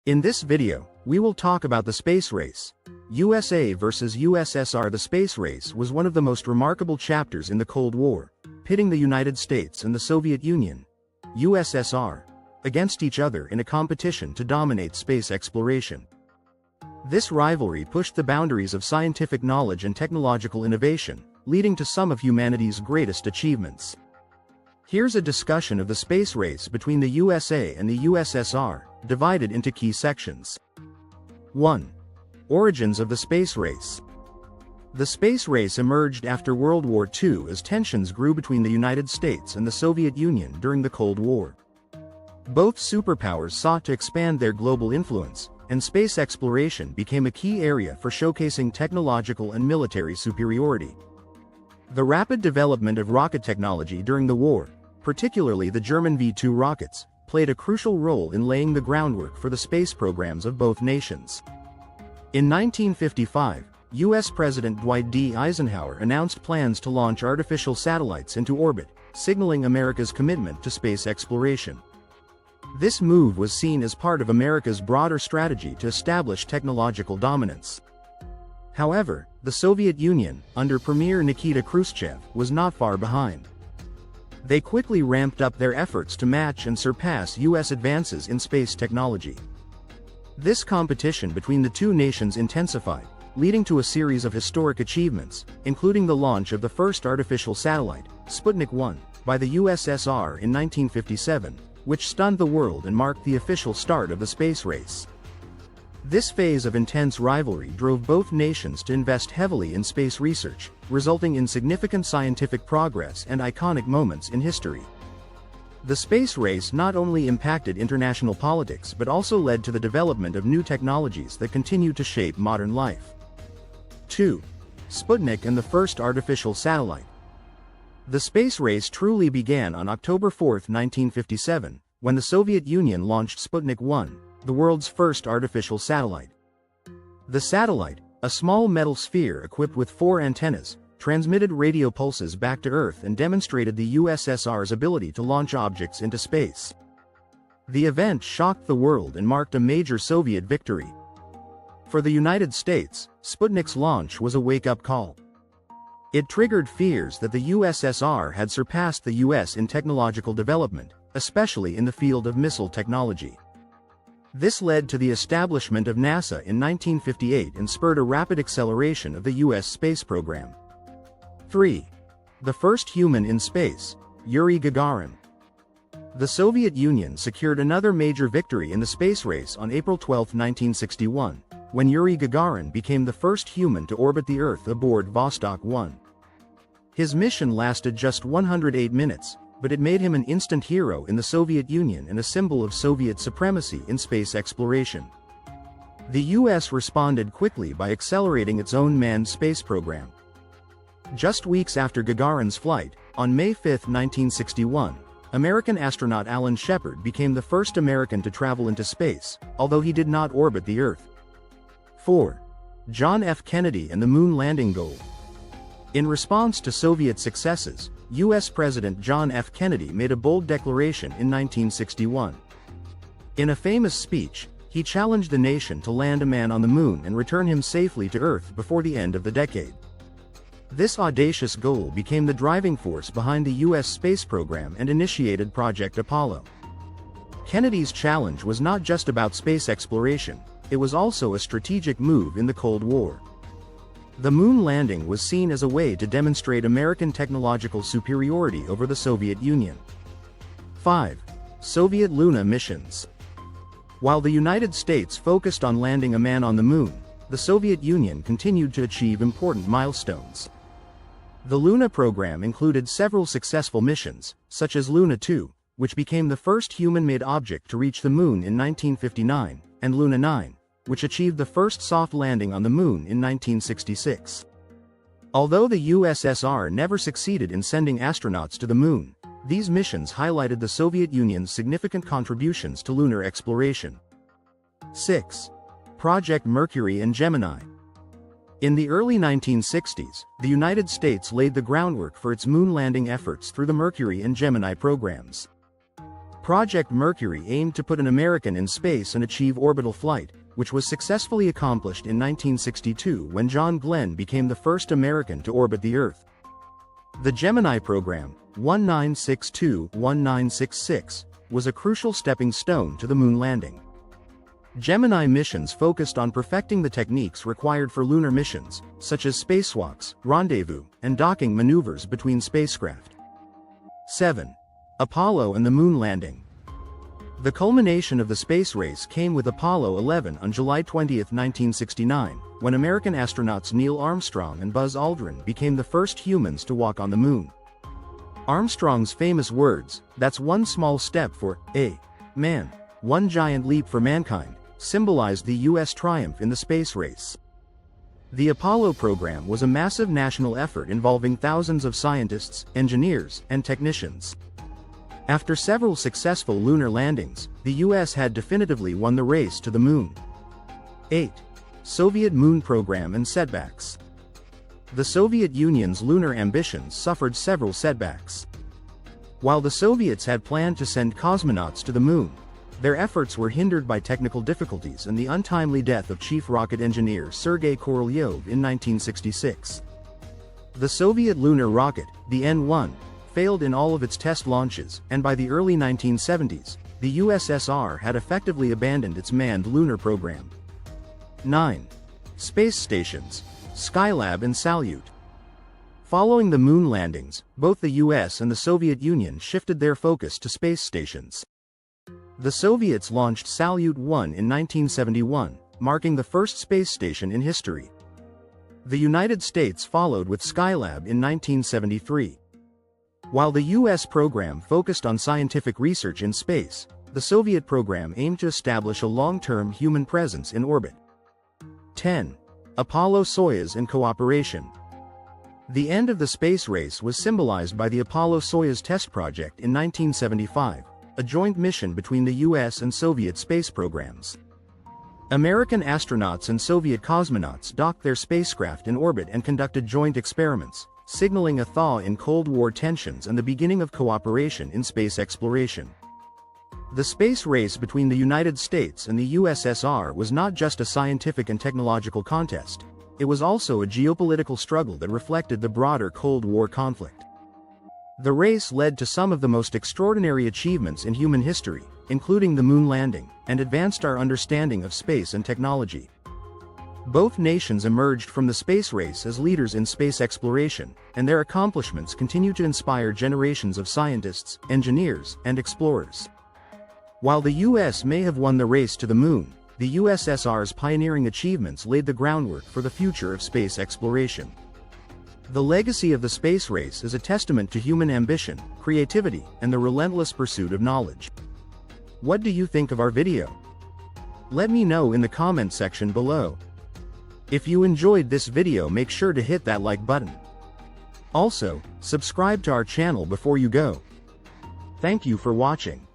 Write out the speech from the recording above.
In this video, we will talk about the space race. USA versus USSR. The space race was one of the most remarkable chapters in the Cold War, pitting the United States and the Soviet Union, USSR, against each other in a competition to dominate space exploration. This rivalry pushed the boundaries of scientific knowledge and technological innovation, leading to some of humanity's greatest achievements. Here's a discussion of the space race between the USA and the USSR, divided into key sections. 1. Origins of the space race. The space race emerged after World War II as tensions grew between the United States and the Soviet Union during the Cold War. Both superpowers sought to expand their global influence, and space exploration became a key area for showcasing technological and military superiority. The rapid development of rocket technology during the war, particularly the German V-2 rockets, played a crucial role in laying the groundwork for the space programs of both nations. In 1955, U.S. President Dwight D. Eisenhower announced plans to launch artificial satellites into orbit, signaling America's commitment to space exploration. This move was seen as part of America's broader strategy to establish technological dominance. However, the Soviet Union, under Premier Nikita Khrushchev, was not far behind. They quickly ramped up their efforts to match and surpass U.S. advances in space technology. This competition between the two nations intensified, leading to a series of historic achievements, including the launch of the first artificial satellite, Sputnik 1, by the USSR in 1957, which stunned the world and marked the official start of the space race. This phase of intense rivalry drove both nations to invest heavily in space research, resulting in significant scientific progress and iconic moments in history. The space race not only impacted international politics but also led to the development of new technologies that continue to shape modern life. 2. Sputnik and the first artificial satellite. The space race truly began on October 4, 1957, when the Soviet Union launched Sputnik 1, the world's first artificial satellite. The satellite, a small metal sphere equipped with 4 antennas, transmitted radio pulses back to Earth and demonstrated the USSR's ability to launch objects into space. The event shocked the world and marked a major Soviet victory. For the United States, Sputnik's launch was a wake-up call. It triggered fears that the USSR had surpassed the US in technological development, especially in the field of missile technology. This led to the establishment of NASA in 1958 and spurred a rapid acceleration of the US space program. 3. The first human in space, Yuri Gagarin. The Soviet Union secured another major victory in the space race on April 12, 1961, when Yuri Gagarin became the first human to orbit the Earth aboard Vostok 1. His mission lasted just 108 minutes, but it made him an instant hero in the Soviet Union and a symbol of Soviet supremacy in space exploration. The US responded quickly by accelerating its own manned space program. Just weeks after Gagarin's flight, on May 5, 1961, American astronaut Alan Shepard became the first American to travel into space, although he did not orbit the Earth. 4. John F. Kennedy and the moon landing goal. In response to Soviet successes, U.S. President John F. Kennedy made a bold declaration in 1961. In a famous speech, he challenged the nation to land a man on the moon and return him safely to Earth before the end of the decade. This audacious goal became the driving force behind the U.S. space program and initiated Project Apollo. Kennedy's challenge was not just about space exploration, it was also a strategic move in the Cold War. The moon landing was seen as a way to demonstrate American technological superiority over the Soviet Union. 5. Soviet Luna missions. While the United States focused on landing a man on the moon, the Soviet Union continued to achieve important milestones. The Luna program included several successful missions, such as Luna 2, which became the first human-made object to reach the moon in 1959, and Luna 9, which achieved the first soft landing on the moon in 1966. Although the USSR never succeeded in sending astronauts to the moon, these missions highlighted the Soviet Union's significant contributions to lunar exploration. 6. Project Mercury and Gemini. In the early 1960s, the United States laid the groundwork for its moon landing efforts through the Mercury and Gemini programs. Project Mercury aimed to put an American in space and achieve orbital flight, which was successfully accomplished in 1962 when John Glenn became the first American to orbit the Earth. The Gemini program, 1962-1966, was a crucial stepping stone to the moon landing. Gemini missions focused on perfecting the techniques required for lunar missions, such as spacewalks, rendezvous, and docking maneuvers between spacecraft. 7. Apollo and the moon landing. The culmination of the space race came with Apollo 11 on July 20, 1969, when American astronauts Neil Armstrong and Buzz Aldrin became the first humans to walk on the moon. Armstrong's famous words, "That's one small step for man, one giant leap for mankind," symbolized the U.S. triumph in the space race. The Apollo program was a massive national effort involving thousands of scientists, engineers, and technicians. After several successful lunar landings, the U.S. had definitively won the race to the moon. 8. Soviet moon program and setbacks. The Soviet Union's lunar ambitions suffered several setbacks. While the Soviets had planned to send cosmonauts to the moon, their efforts were hindered by technical difficulties and the untimely death of chief rocket engineer Sergei Korolev in 1966. The Soviet lunar rocket, the N-1, failed in all of its test launches, and by the early 1970s, the USSR had effectively abandoned its manned lunar program. 9. Space stations, Skylab and Salyut. Following the moon landings, both the US and the Soviet Union shifted their focus to space stations. The Soviets launched Salyut 1 in 1971, marking the first space station in history. The United States followed with Skylab in 1973. While the US program focused on scientific research in space, the Soviet program aimed to establish a long-term human presence in orbit. 10. Apollo-Soyuz and cooperation. The end of the space race was symbolized by the Apollo-Soyuz test project in 1975, a joint mission between the US and Soviet space programs. American astronauts and Soviet cosmonauts docked their spacecraft in orbit and conducted joint experiments, signaling a thaw in Cold War tensions and the beginning of cooperation in space exploration. The space race between the United States and the USSR was not just a scientific and technological contest, it was also a geopolitical struggle that reflected the broader Cold War conflict. The race led to some of the most extraordinary achievements in human history, including the moon landing, and advanced our understanding of space and technology. Both nations emerged from the space race as leaders in space exploration, and their accomplishments continue to inspire generations of scientists, engineers, and explorers. While the US may have won the race to the moon, the USSR's pioneering achievements laid the groundwork for the future of space exploration. The legacy of the space race is a testament to human ambition, creativity, and the relentless pursuit of knowledge. What do you think of our video? Let me know in the comment section below. If you enjoyed this video, make sure to hit that like button. Also, subscribe to our channel before you go. Thank you for watching.